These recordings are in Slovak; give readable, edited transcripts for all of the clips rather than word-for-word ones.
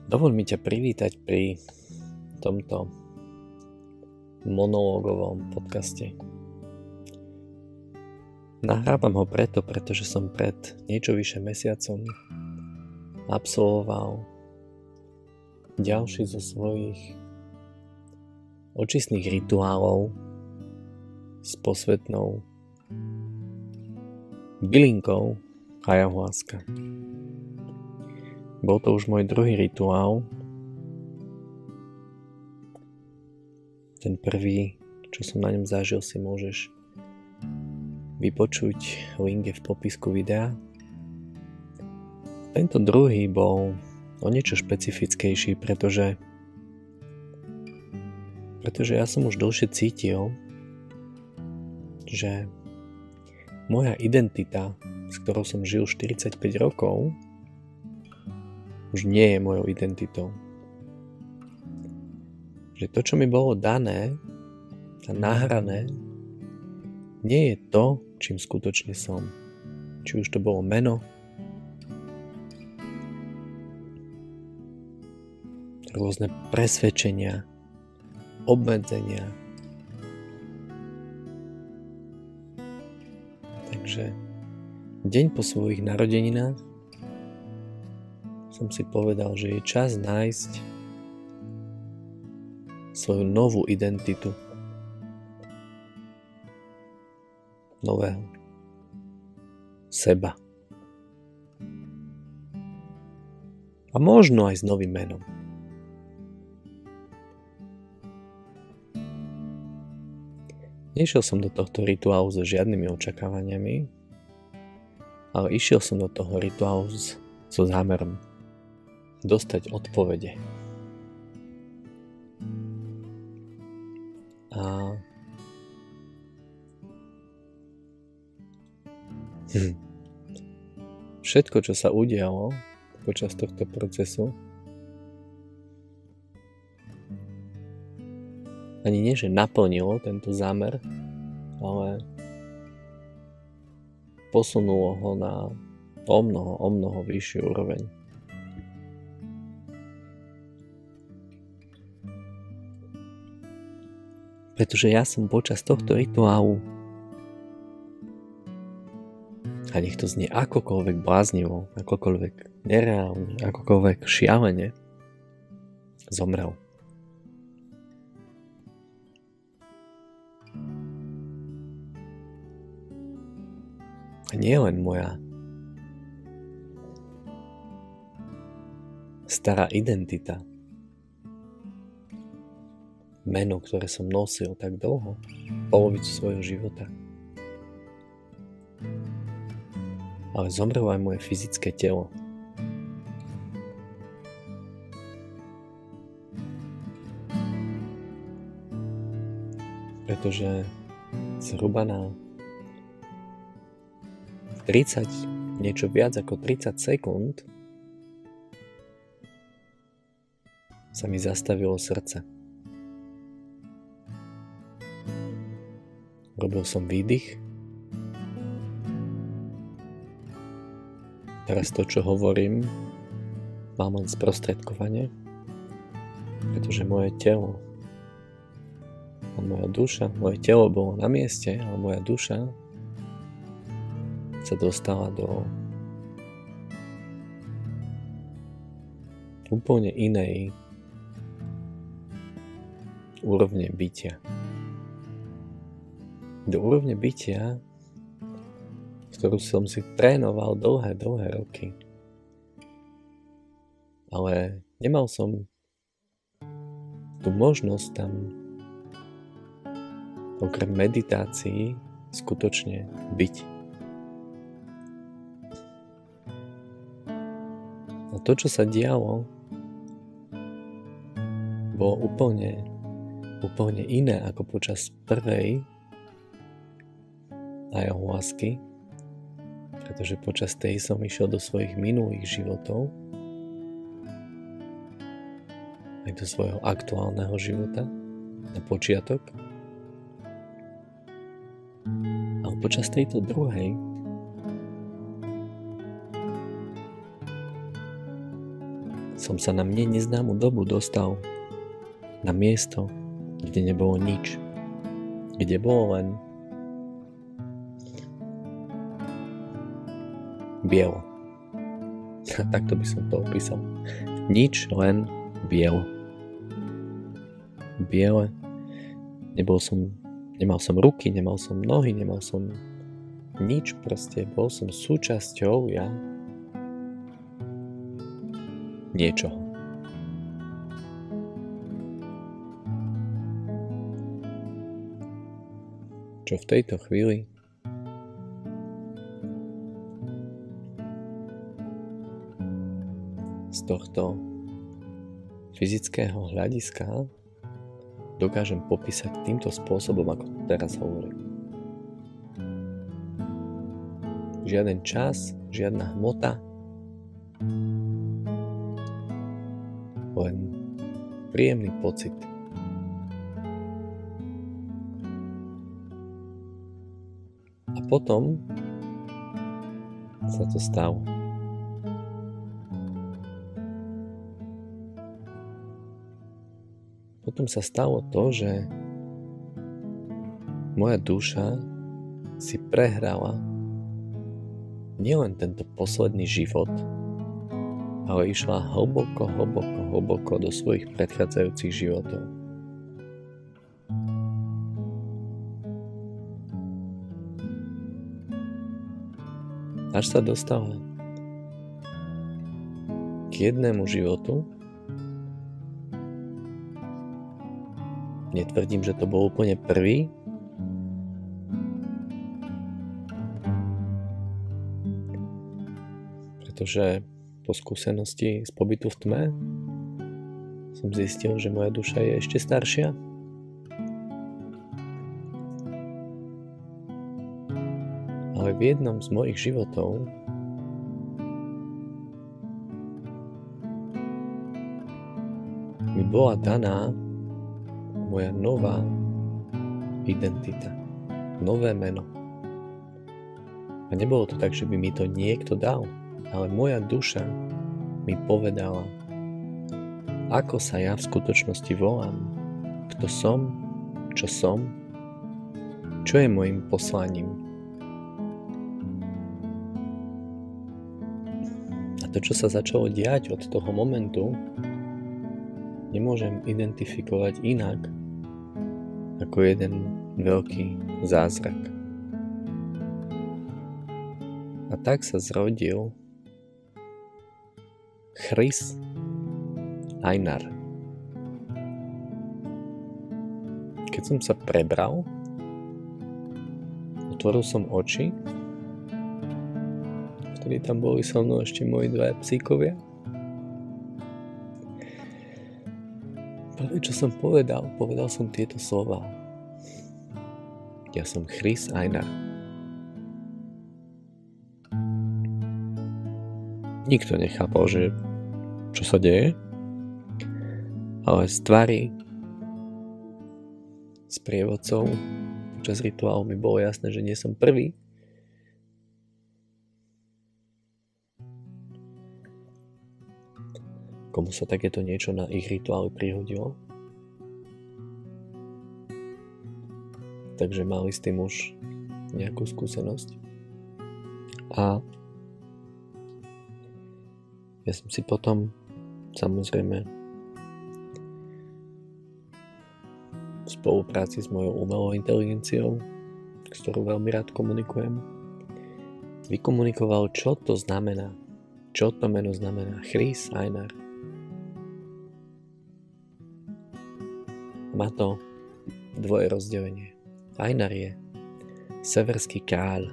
Dovol mi ťa privítať pri tomto monológovom podcaste. Nahrávam ho pretože som pred niečo vyše mesiacom absolvoval ďalší zo svojich očistných rituálov s posvätnou bylinkou ayahuasca. Bol to už môj druhý rituál. Ten prvý, čo som na ňom zažil, si môžeš vypočuť, link je v popisku videa. Tento druhý bol o niečo špecifickejší, pretože ja som už dlhšie cítil, že moja identita, s ktorou som žil 45 rokov, už nie je mojou identitou. Že to, čo mi bolo dané a nahrané, nie je to, čím skutočne som. Či už to bolo meno, rôzne presvedčenia, obmedzenia. Takže deň po svojich narodeninách som si povedal, že je čas nájsť svoju novú identitu. Nového seba. A možno aj s novým menom. Nešiel som do tohto rituálu so žiadnymi očakávaniami, ale išiel som do toho rituálu so zámerom dostať odpovede. A všetko, čo sa udialo počas tohto procesu, ani nie, že naplnilo tento zámer, ale posunulo ho na o mnoho vyššiu úroveň. Pretože ja som počas tohto rituálu, a nech to znie akokoľvek bláznivo, akokoľvek nereálne, akokoľvek šialene, zomrel. A nie len moja stará identita, meno, ktoré som nosil tak dlho, polovicu svojho života. Ale zomrelo aj moje fyzické telo. Pretože zhruba na 30, niečo viac ako 30 sekúnd sa mi zastavilo srdce. Robil som výdych. Teraz to, čo hovorím, mám len sprostredkovanie, pretože moje telo a moja duša, moje telo bolo na mieste, ale moja duša sa dostala do úplne inej úrovne bytia. Do úrovne bytia, ktorú som si trénoval dlhé roky. Ale nemal som tú možnosť tam okrem meditácií skutočne byť. A to, čo sa dialo, bolo úplne iné ako počas prvej ayahuasky, pretože počas tej som išiel do svojich minulých životov, aj do svojho aktuálneho života na počiatok. Ale počas tejto druhej som sa na mne neznámu dobu dostal na miesto, kde nebolo nič. Kde bolo len bielo. Takto by som to opísal. Nič, len bielo. Biele. Nemal som ruky, nemal som nohy, nemal som nič, proste bol som súčasťou niečoho. Čo v tejto chvíli z tohto fyzického hľadiska dokážem popísať týmto spôsobom, ako teraz hovorím. Žiaden čas, žiadna hmota, len príjemný pocit. A potom sa to stalo. Potom sa stalo to, že moja duša si prehrala nielen tento posledný život, ale išla hlboko do svojich predchádzajúcich životov. Až sa dostala k jednému životu. Netvrdím, že to bol úplne prvý, pretože po skúsenosti z pobytu v tme som zistil, že moja duša je ešte staršia. Ale v jednom z mojich životov mi bola daná moja nová identita, nové meno. A nebolo to tak, že by mi to niekto dal, ale moja duša mi povedala, ako sa ja v skutočnosti volám, kto som, čo je mojim poslaním. A to, čo sa začalo diať od toho momentu, nemôžem identifikovať inak ako jeden veľký zázrak. A tak sa zrodil Chris Einar. Keď som sa prebral, otvoril som oči, vtedy tam boli so mnou ešte moji dvaja psíkovia. Prvé, čo som povedal som tieto slová. Ja som Chris Einar. Nikto nechápal, že čo sa deje, ale z tvári s prievodcov počas rituálu mi bolo jasné, že nie som prvý. Komu sa takéto niečo na ich rituály prihodilo. Takže mali s tým už nejakú skúsenosť. A ja som si potom, samozrejme, v spolupráci s mojou umelou inteligenciou, s ktorou veľmi rád komunikujem, vykomunikoval, čo to znamená. Čo to meno znamená. Chris Einar. Má to dvoje rozdelenie. Einar je severský kráľ.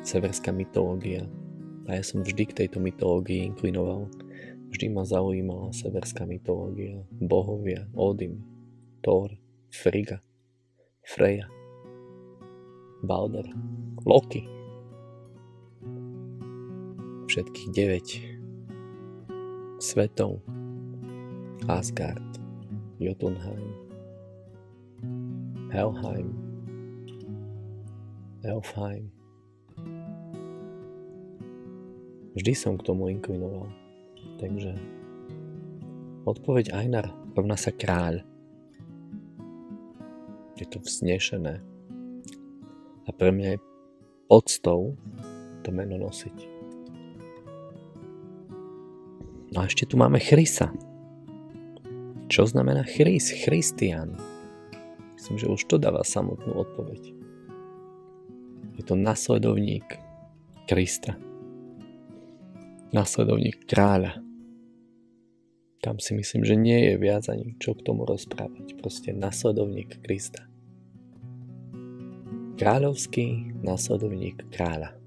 Severská mytológia. A ja som vždy k tejto mytológii inklinoval. Vždy ma zaujímala severská mytológia. Bohovia, Odin, Thor, Frigga, Freja, Balder, Loki. Všetkých 9 svetov. Asgard, Jotunheim, Helheim, Elfheim. Vždy som k tomu inklinoval. Takže odpoveď Einar rovná sa kráľ. Je to vznešené. A pre mňa je poctou to meno nosiť. No a ešte tu máme Chrisa. Čo znamená Chris? Christian. Myslím, že už to dáva samotnú odpoveď. Je to nasledovník Krista. Nasledovník kráľa. Tam si myslím, že nie je viac ani čo k tomu rozprávať. Proste nasledovník Krista. Kráľovský nasledovník kráľa.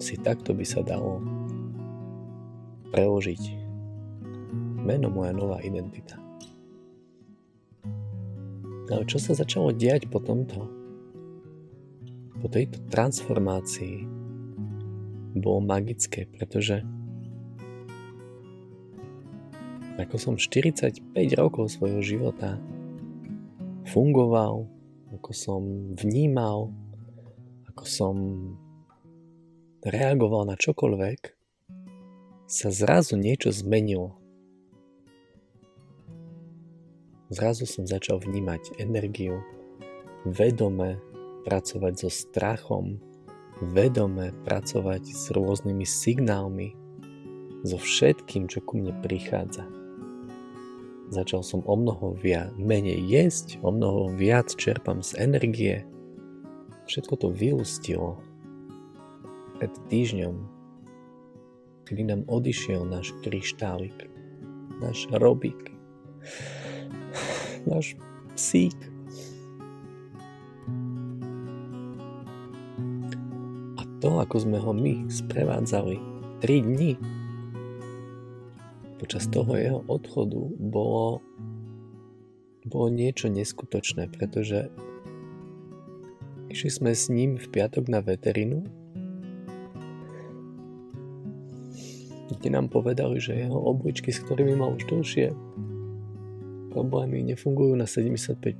Si takto by sa dalo preložiť meno moja nová identita. Ale čo sa začalo diať po tomto? Po tejto transformácii bolo magické, pretože ako som 45 rokov svojho života fungoval, ako som vnímal, ako som reagoval na čokoľvek, sa zrazu niečo zmenilo. Zrazu som začal vnímať energiu, vedome pracovať so strachom, vedome pracovať s rôznymi signálmi, so všetkým, čo ku mne prichádza. Začal som o mnoho menej jesť, o mnoho viac čerpám z energie. Všetko to vyústilo pred týždňom, kedy nám odišiel náš kryštálik, náš robík, náš psík. A to, ako sme ho my sprevádzali 3 dni, počas toho jeho odchodu bolo niečo neskutočné, pretože išli sme s ním v piatok na veterinu, kde nám povedali, že jeho obličky, s ktorými mal už dlhšie problémy, nefungujú na 75%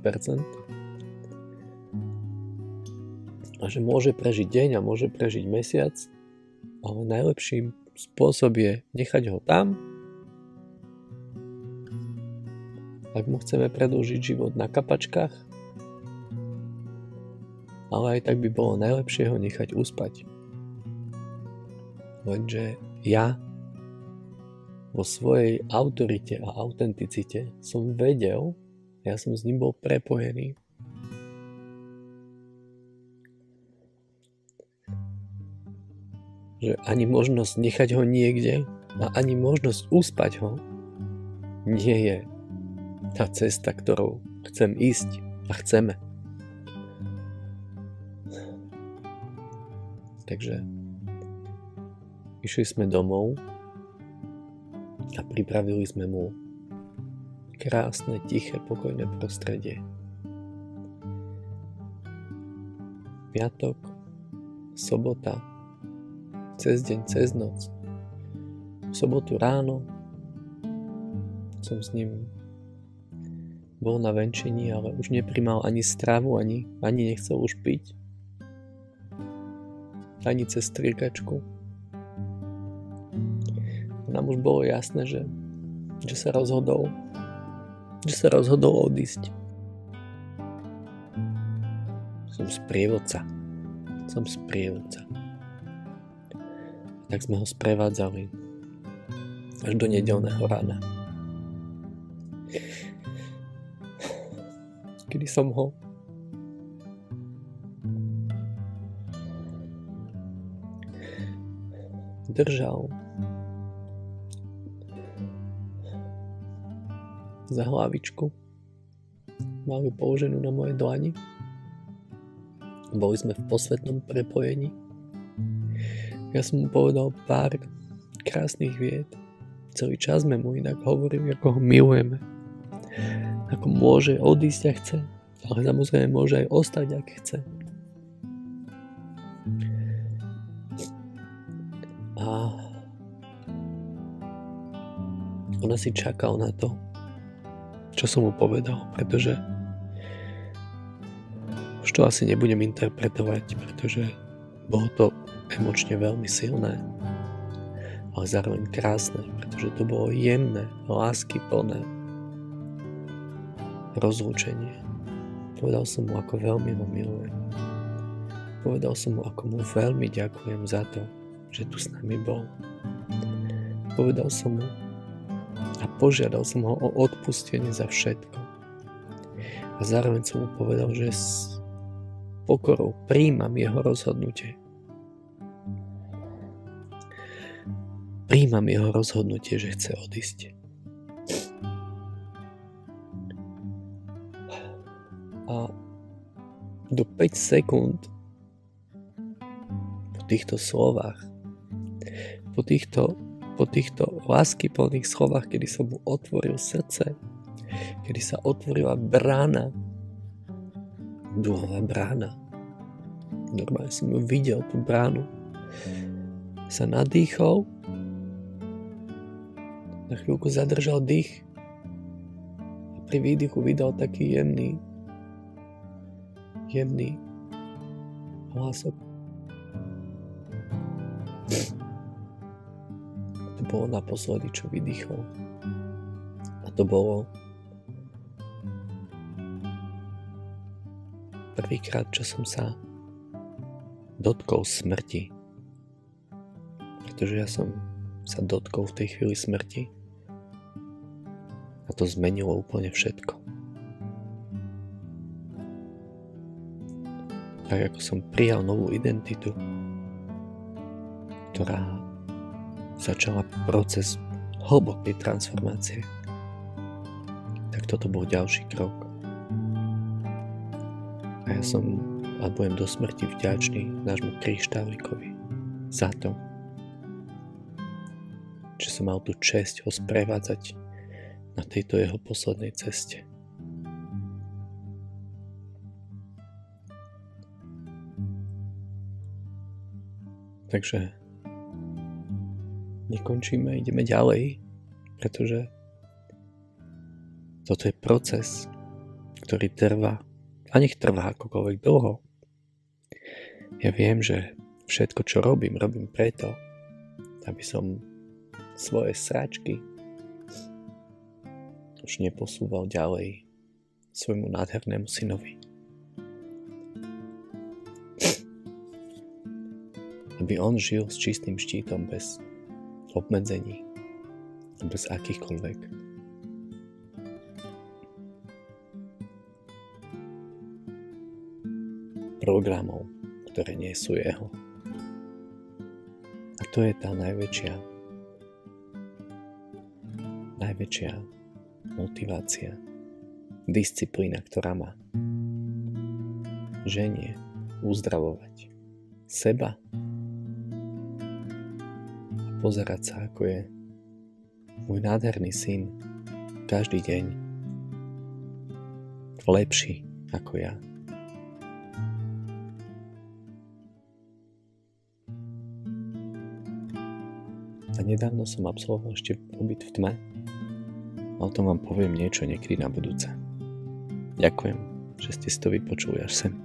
a že môže prežiť deň a môže prežiť mesiac, ale najlepší spôsob je nechať ho tam. Ak mu chceme predĺžiť život na kapačkách, ale aj tak by bolo najlepšie ho nechať uspať. Lenže ja vo svojej autorite a autenticite som vedel, ja som s ním bol prepojený, že ani možnosť nechať ho niekde a ani možnosť uspať ho nie je tá cesta, ktorou chcem ísť a chceme. Takže išli sme domov a pripravili sme mu krásne, tiché, pokojné prostredie. Piatok, sobota, cez deň, cez noc. V sobotu ráno som s ním bol na venčení, ale už neprimal ani stravu, ani nechcel už piť. Ani cez striekačku. Nám už bolo jasné, že sa rozhodol odísť. Som sprievodca. Tak sme ho sprevádzali až do nedeľného rána, kedy som ho držal za hlavičku, mal ju položenú na mojej dlani. Boli sme v posvetnom prepojení. Ja som mu povedal pár krásnych vied. Celý čas sme mu inak hovorili, ako ho milujeme. Ako môže odísť, ak chce, ale samozrejme môže aj ostať, ak chce. A on asi čakal na to, čo som mu povedal, pretože už to asi nebudem interpretovať, pretože bolo to emočne veľmi silné. ale zároveň krásne, pretože to bolo jemné, láskyplné rozlúčenie. Povedal som mu, ako veľmi ho milujem. Povedal som mu, ako mu veľmi ďakujem za to, že tu s nami bol. Povedal som mu a požiadal som ho o odpustenie za všetko. A zároveň som mu povedal, že s pokorou prijímam jeho rozhodnutie. Prijímam jeho rozhodnutie, že chce odísť. A do 5 sekúnd po týchto slovách, po týchto láskyplných slovách, kedy som mu otvoril srdce, kedy sa otvorila brána, duhová brána. Normálne som ju videl, tú bránu. Sa nadýchol, na chvíľku zadržal dých a pri výdychu vydal taký jemný hlások. To bolo naposledy, čo vydýchol. A to bolo prvýkrát, čo som sa dotkol smrti. Pretože ja som sa dotkol v tej chvíli smrti a to zmenilo úplne všetko. Tak ako som prijal novú identitu, ktorá začala proces hlbokej transformácie, tak toto bol ďalší krok. A ja som a budem do smrti vďačný nášmu kryštálikovi za to, že som mal tú česť ho sprevádzať na tejto jeho poslednej ceste. Takže nekončíme, ideme ďalej, pretože toto je proces, ktorý trvá a nech trvá akokoľvek dlho. Ja viem, že všetko, čo robím preto, aby som svoje sračky už neposúval ďalej svojmu nádhernému synovi. Aby on žil s čistým štítom bez obmedzení, bez akýchkoľvek programov, ktoré nie sú jeho. A to je tá najväčšia motivácia, disciplína, ktorá má ženie uzdravovať seba a pozerať sa, ako je môj nádherný syn každý deň lepší ako ja. A nedávno som absolvoval ešte pobyt v tme. A o tom vám poviem niečo niekedy na budúce. Ďakujem, že ste si to vypočuli až sem.